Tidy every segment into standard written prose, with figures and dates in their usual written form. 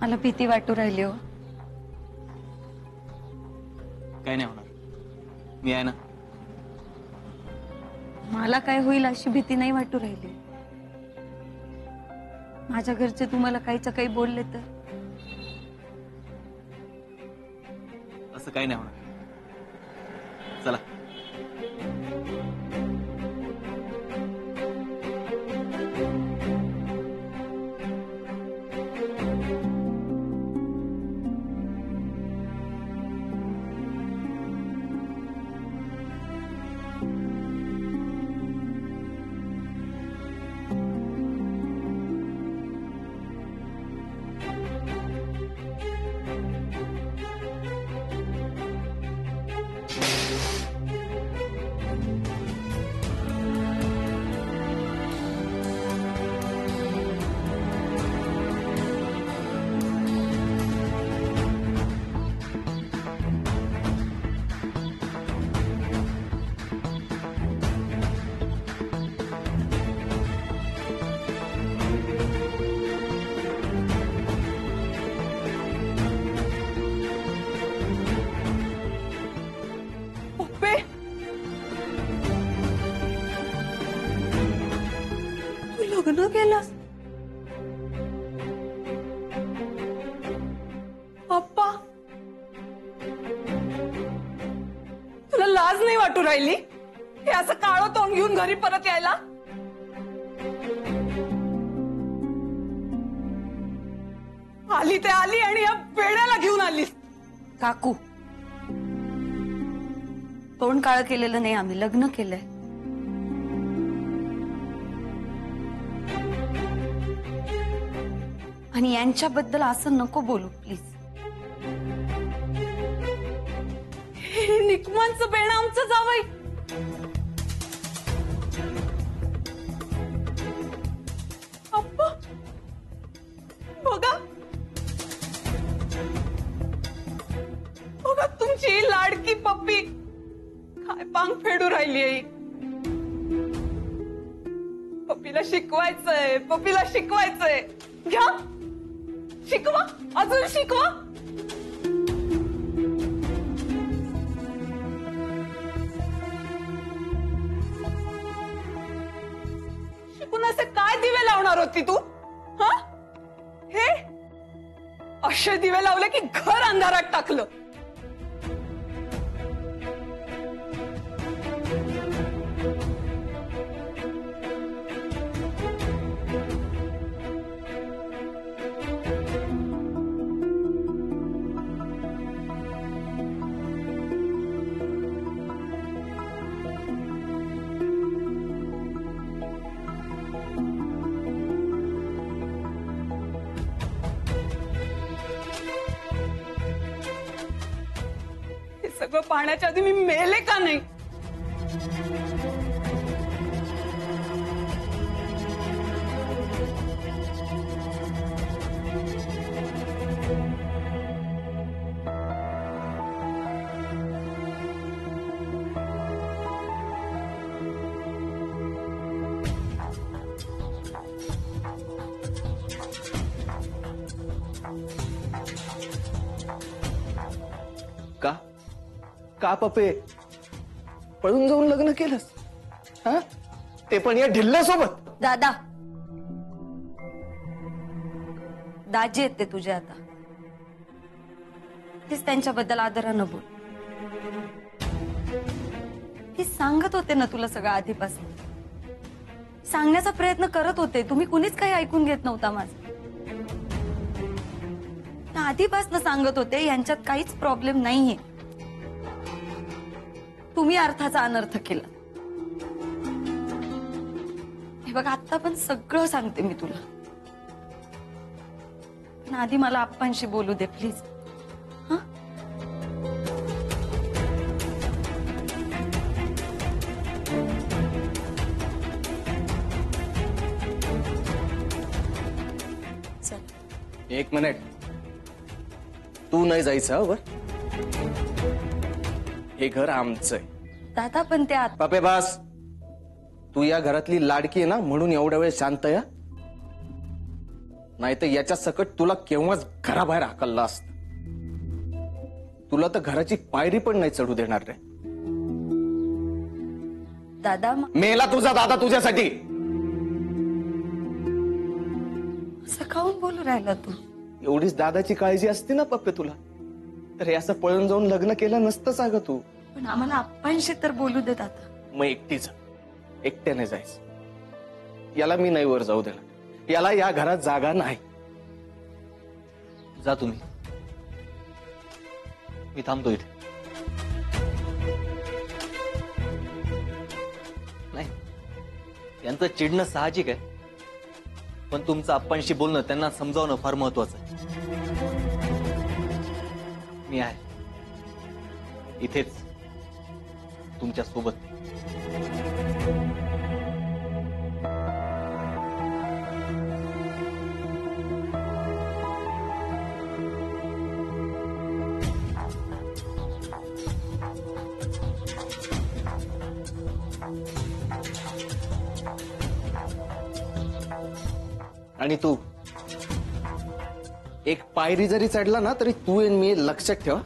मला भीती वाटू राहिली हो. काय नाही होणार, मी आहे ना. मला काय होईल अशी भीती नाही वाटू राहिली. माझ्या घरचे तुम्हाला काहीच काही बोलले तर? असं काही नाही होणार. चला. लग्न केलंस? पप्पा, तुला लाज नाही वाटू राहिली हे असं काळं तोंड घेऊन घरी परत यायला? आली ते आली आणि या वेड्याला घेऊन आलीस. काकू, तोंड काळ केलेलं नाही, आम्ही लग्न केलंय. आणि यांच्याबद्दल असं नको बोलू प्लीज. हे निकमांचं बेण आमचं जावई. अप्पा बघा, बघा तुमची लाडकी पप्पी काय पांग फेडू राहिली आहे. पप्पीला शिकवायचंय, पप्पीला शिकवायचंय. घ्या, शिकवा, अजून शिकवा. शिकून असे काय दिवे लावणार होती तू? हा, हे असे दिवे लावले की घर अंधारात टाकलं. सगळं पाहण्याच्या आधी मी मेले का नाही? का का पप्पे पळून जाऊन लग्न केलंस? हा, ते पण या ढिल्ल्यासोबत? दादा, दाजी आहेत ते तुझे आता. तेच त्यांच्याबद्दल आदरानं बोल. हे सांगत होते ना तुला सगळं आधीपासून. सांगण्याचा प्रयत्न करत होते, तुम्ही कुणीच काही ऐकून घेत नव्हता माझं. आधीपासून सांगत होते यांच्यात काहीच प्रॉब्लेम नाहीये. तुम्ही अर्थाचा अनर्थ केला. हे बघ, आता पण सगळं सांगते मी तुला. पण आधी मला आप्पांशी बोलू दे प्लीज. हा, चल. एक मिनिट, तू नाही जायचं वर. हे घर आमचंय. दादा पण ते पापे बास, तू या घरातली लाडकी आहे ना, म्हणून एवढ्या वेळ शांत आहे. नाही तर याच्या सकट तुला केव्हाच घराबाहेर हाकलला असत. तुला तर घराची पायरी पण नाही चढू देणार रे. दादा मेला तुझा दादा तुझ्यासाठी. असं काहून बोलू राहिला तू? एवढीच दादाची काळजी असते ना पप्पे तुला, तर हे असं पळून जाऊन लग्न केलं नसतंच अगं तू. पण आम्हाला आप्पांशी तर बोलू दे दादा. मग एकटीच एकट्याने जायचं. याला मी नाही वर जाऊ देणार. याला या घरात जागा नाही. जा तुम्ही, मी थांबतो इथे. नाही, यांचं चिडणं साहजिक आहे, पण तुमचं आप्पांशी बोलणं, त्यांना समजावणं फार महत्वाचं आहे. मी आहे इथेच तुमच्या सोबत. आणि तू एक पायरी जरी चढला ना तरी तू आणि मी लक्षात ठेवा.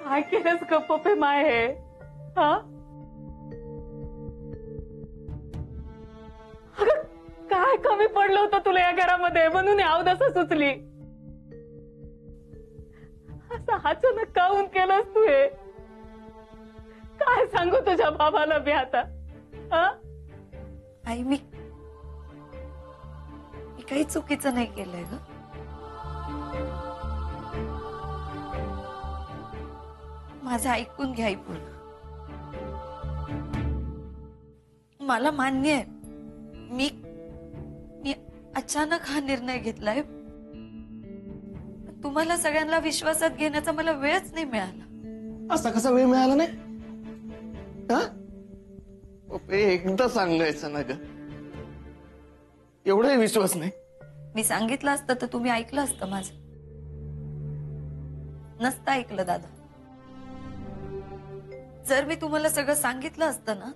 काय केलंस ग पप्पे माय हे? हा अगं, काय कमी पडलं होतं तुला या घरामध्ये म्हणून अवदसा सुचली. असं अचानक काहून केलंस तू हे? काय सांगू तुझ्या बाबाला मी आता? हा आई मी काही चुकीचं नाही केलंय ग. माझं ऐकून घ्या आई पूर्ण. मला मान्य आहे मी मी अचानक हा निर्णय घेतलाय. तुम्हाला सगळ्यांना विश्वासात घेण्याचा मला वेळच नाही मिळाला. असा कसा वेळ मिळाला नाही? हा पप्पे एकदा सांगायचं ना ग. एवढाही विश्वास नाही. मी सांगितलं असतं तर तुम्ही ऐकलं असतं माझं. नसतं ऐकलं दादा. जर मी तुम्हाला सगळं सांगितलं असतं ना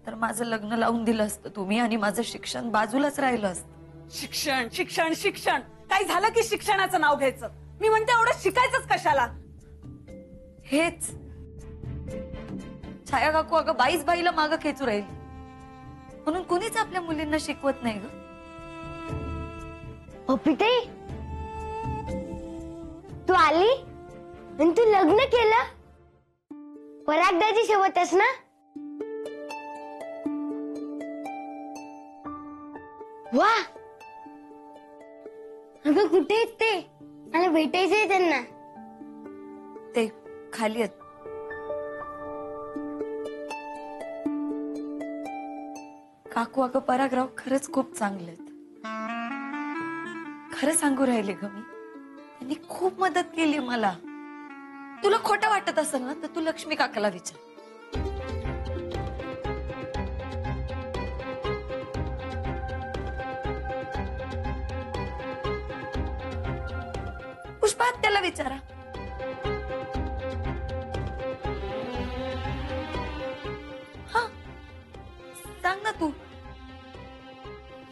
तर माझं लग्न लावून दिलं असतं तुम्ही आणि माझं शिक्षण बाजूलाच राहिलं असतं. शिक्षण शिक्षण शिक्षण काय झालं की शिक्षणाचं नाव घ्यायचं? मी म्हणते एवढं शिकायचंच कशाला? हेच छाया काकू अगं बाईच बाईला मागं खेचू राहील म्हणून कुणीच आपल्या मुलींना शिकवत नाही ग. पप्पीताई, तू आली आणि तू लग्न केलं? परागदाची सोबतच ना? वा, अगं कुठे आहेत ते? मला भेटायचंय त्यांना. ते खाली आहेत. काकू अगं परागराव खरंच खूप चांगले आहेत. खरं सांगू राहिले ग मी. त्यांनी खूप मदत केली मला. तुला खोटं वाटत असेल ना तर तू लक्ष्मी काकाला विचार. पुष्पा त्याला विचारा. हा सांग ना तू.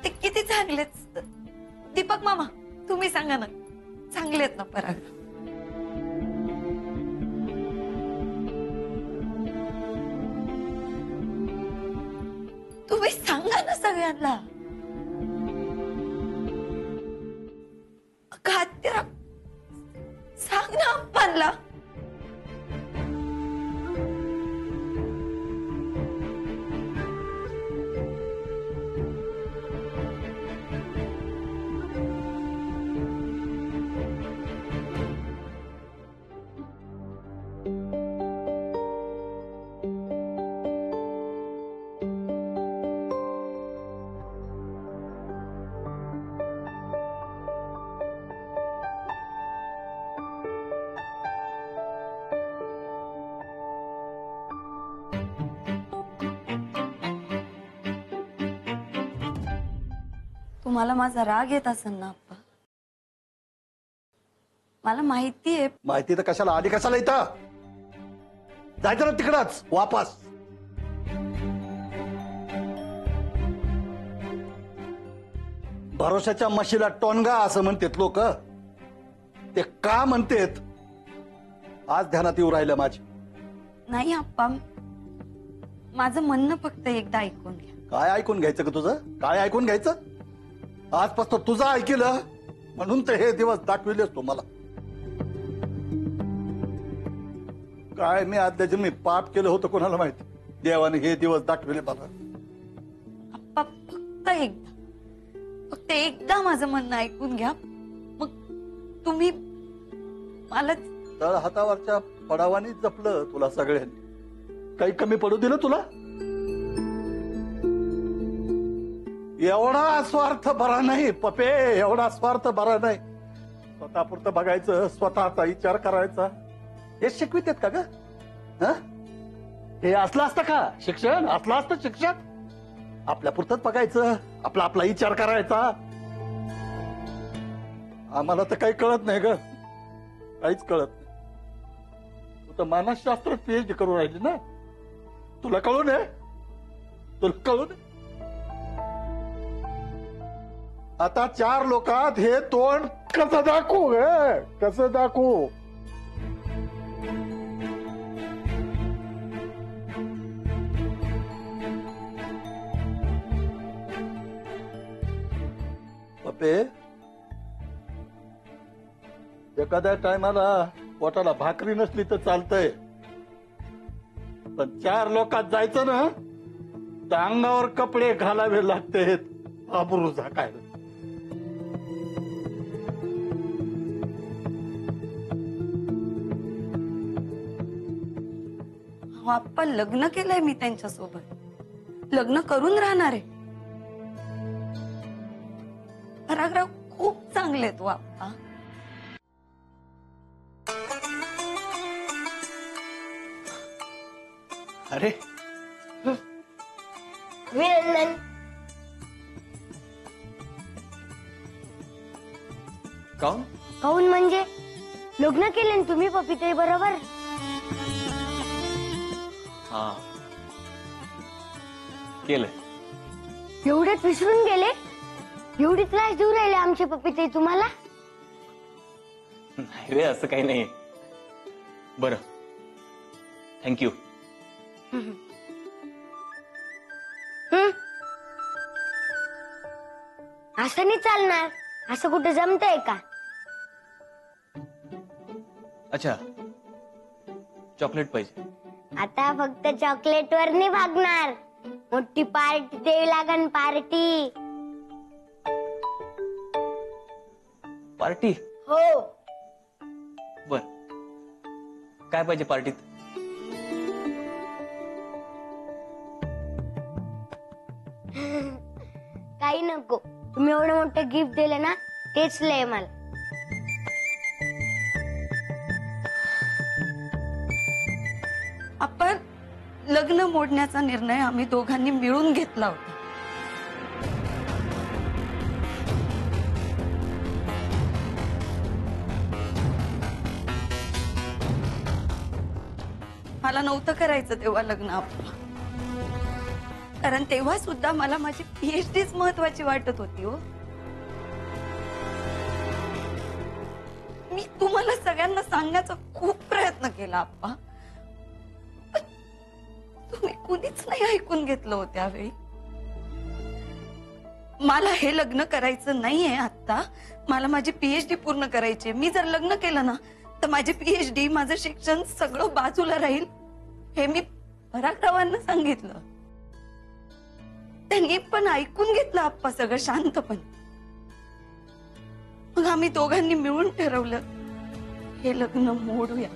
ते किती चांगलेत. दीपक मामा तुम्ही सांगा ना. चांगले आहेत ना पराग? सांगा ना सगळ्यांना. खात्या सांग ना अप्पांना. तुम्हाला माझा राग येत असेल ना अप्पा. मला माहितीये. माहिती तर कशाला, आधी कशाला इथं जायचं ना तिकडच वापस. भरोशाच्या म्हशीला टोनगा असं म्हणतात लोक. ते का म्हणतात आज ध्यानात येऊ राहिलं माझ्या. नाही अप्पा, माझं म्हणणं फक्त एकदा ऐकून घ्या. काय ऐकून घ्यायचं का तुझं? काय ऐकून घ्यायचं? आजपासून तुझं ऐकलं म्हणून तर हे दिवस दाखविलेस तू मला. काय मी आदल्या जन्मी पाप केलं होतं कोणाला माहिती. देवाने हे दिवस दाखविले मला. अप्पा फक्त एकदा माझं म्हणणं ऐकून घ्या. मग तुम्ही मला तळ हातावरच्या पडावानी जपलं तुला सगळ्यांनी. काही कमी पडू दिलं तुला? एवढा स्वार्थ बरा नाही पपे, एवढा स्वार्थ बरा नाही. स्वतःपुरतं बघायचं, स्वतःचा विचार करायचा, हे शिकवित का ग? हे असलं असतं का शिक्षण? असलं असतं शिक्षण? आपल्या पुरतच बघायचं, आपला आपला विचार करायचा. आम्हाला तर काही कळत नाही ग, काहीच कळत नाही. तू तर मानसशास्त्रात PhD करून राहिली ना, तुला कळू नये? तुला कळू नये? आता 4 लोकात हे तोंड कसं दाखवू ग? कसं दाखवू? पप्पे, एखाद्या टायमाला पोटाला भाकरी नसली तर चालतंय, पण 4 लोकात जायचं ना तर अंगावर कपडे घालावे लागते आबरू झाकायला. अप्पा लग्न केलंय मी त्यांच्यासोबत, लग्न करून राहणार आहे. परागराव खूप चांगले तू अप्पा. अरे अभिनंदन. काऊन? काऊन म्हणजे लग्न केलं ना तुम्ही पपिताई बरोबर. हा केलंय. एवढ्यात विसरून गेले? एवढी त्रास देऊ राहिले आमचे पपिताई तुम्हाला? नाही रे, असं काही नाही. बरं, थँक्यू. असं नाही चालणार. असं कुठे जमतंय का? अच्छा, चॉकलेट पाहिजे. आता फक्त चॉकलेट वर नाही भागणार, मोठी पार्टी द्यावी लागन. पार्टी. पार्टी? हो. बर, काय पाहिजे पार्टीत? काही नको. तुम्ही एवढं मोठं गिफ्ट दिलं ना, तेच लय मला. आपण लग्न मोडण्याचा निर्णय आम्ही दोघांनी मिळून घेतला होता. मला नव्हतं करायचं तेव्हा लग्न अप्पा, कारण तेव्हा सुद्धा मला माझी PhDच महत्वाची वाटत होती. हो, मी तुम्हाला सगळ्यांना सांगण्याचा खूप प्रयत्न केला अप्पा, तुम्ही कुणीच नाही ऐकून घेतलं हो त्यावेळी. मला हे लग्न करायचं नाहीये आता. मला माझी PhD पूर्ण करायची. मी जर लग्न केलं ना तर माझी PhD, माझं शिक्षण सगळं बाजूला राहील. हे मी परागरावांना सांगितलं. त्यांनी पण ऐकून घेतलं आप्पा सगळं शांतपणे. मग आम्ही दोघांनी मिळून ठरवलं हे लग्न मोडूया.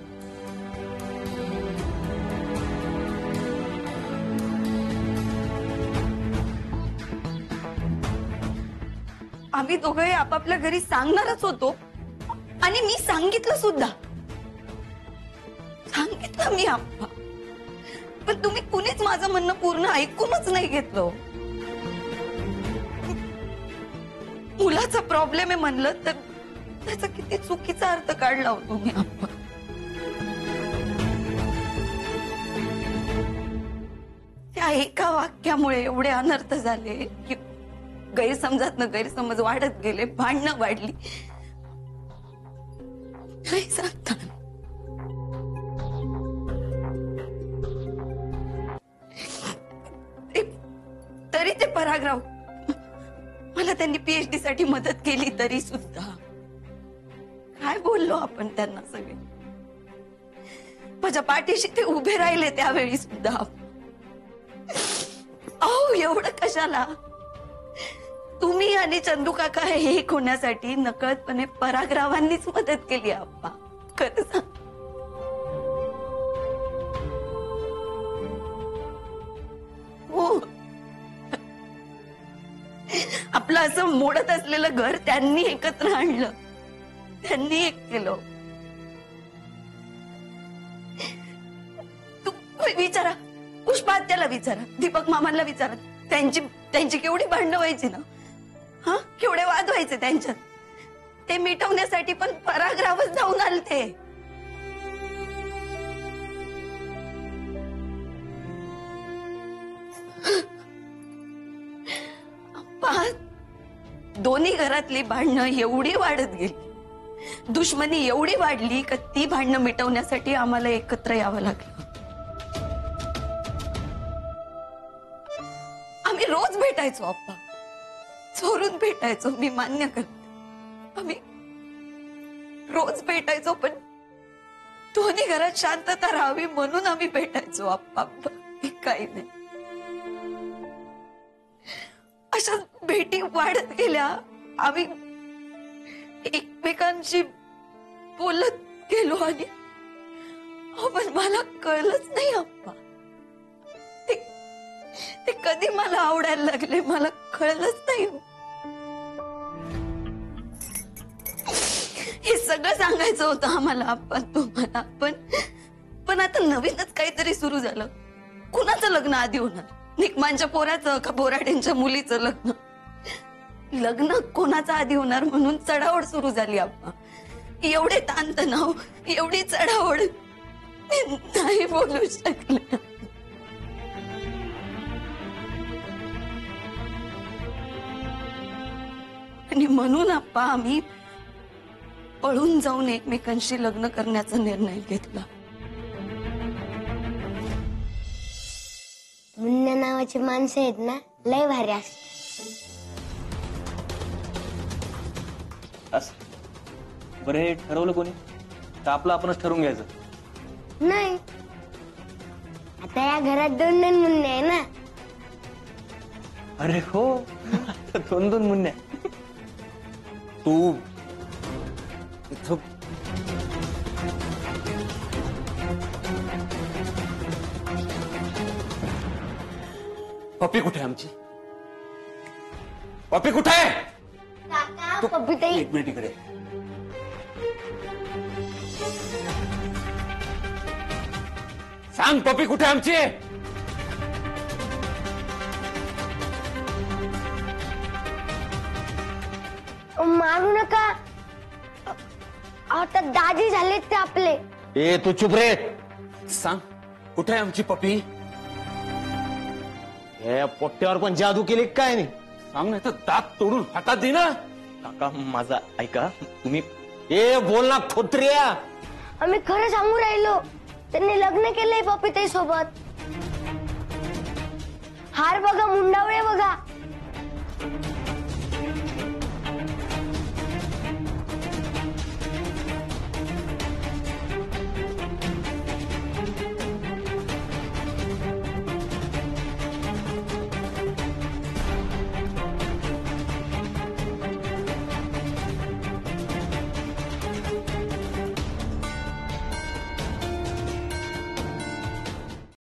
आम्ही दोघंही आपापल्या घरी सांगणारच होतो आणि मी सांगितलं सुद्धा. सांगितलं मी आप्पा, पण तुम्ही कुणीच माझं म्हणणं पूर्ण ऐकूनच नाही घेतलं. मुलाचा प्रॉब्लेम आहे म्हणलं तर त्याचा किती चुकीचा अर्थ काढला हो तुम्ही आप्पा. त्या एका वाक्यामुळे एवढे अनर्थ झाले की गैरसमजात गैरसमज वाढत गेले, भांडणं वाढली. काय सांगता? तरी ते परागराव मला त्यांनी PhD साठी मदत केली तरी सुद्धा काय बोललो आपण त्यांना सगळे. माझ्या पाठीशी ते उभे राहिले त्यावेळी सुद्धा. अहो एवढं कशाला? तुम्ही आणि चंदू काका हे एक होण्यासाठी नकळतपणे परागरावांनीच मदत केली आप्पा. खरं सांग. हो, आपलं असं मोडत असलेलं घर त्यांनी एकत्र आणलं, त्यांनी एक केलं. तुम्ही विचारा, पुष्पा आत्याला विचारा, दीपक मामांना विचारा. त्यांची केवढी भांडणं व्हायची ना. हा, केवढे वाद व्हायचे त्यांच्यात. ते मिटवण्यासाठी पण परागरावच जाऊन आलते. दोन्ही घरातली भांडणं एवढी वाढत गेली, दुश्मनी एवढी वाढली की ती भांडणं मिटवण्यासाठी आम्हाला एकत्र यावं लागलं. आम्ही रोज भेटायचो आप्पा, चोरून भेटायचो. मी मान्य करते, आम्ही रोज भेटायचो, पण दोन्ही घरात शांतता राहावी म्हणून आम्ही भेटायचो आप्पा. काही नाही. अशा भेटी वाढत गेल्या. आम्ही एकमेकांशी बोलत गेलो आणि पण मला कळलंच नाही आप्पा, ते कधी मला आवडायला लागले मला कळलंच नाही. हे सगळं सांगायचं होतं आम्हाला आप्पा तुम्हाला, पण आता नवीनच काहीतरी सुरू झालं. कुणाचं लग्न आधी होणार? निकमांच्या पोराचं का बोराड्यांच्या मुलीचं लग्न? लग्न कोणाचं आधी होणार म्हणून चढाओढ सुरू झाली आप्पा. एवढे ताणतणाव, एवढी चढाओढ नाही बोलू शकले. आणि म्हणून आप्पा आम्ही पळून जाऊन एकमेकांशी लग्न करण्याचा निर्णय घेतला. मुन्ना नावाची माणसं आहेत ना, लय भारी असतात. बरं, हे ठरवलं कोणी? तर आपलं आपणच ठरवून घ्यायचं. नाही, आता या घरात 2-2 मुन्ने आहे ना. अरे हो, 2-2 मुन्ने. तू इथं पप्पी कुठे आहे आमची? पप्पी कुठे आहे? काका, पप्पीताई. एक मिनिट इकडे. सांग, पप्पी कुठे आहे आमची? मारू नका, आता दाजी झालेत ते आपले. ए तू चुप रे. सांग, कुठे आहे आमची पप्पी? हे पोट्ट्यावर पण जादू केली काय? नाही सांग, नाही तर दात तोडून हातात दे ना. काका माझा ऐका, तुम्ही ए बोल ना थोत्रिया. आम्ही खरं सांगू राहिलो, त्यांनी लग्न केलंय पप्पीताई सोबत. हार बघा मुंडावळी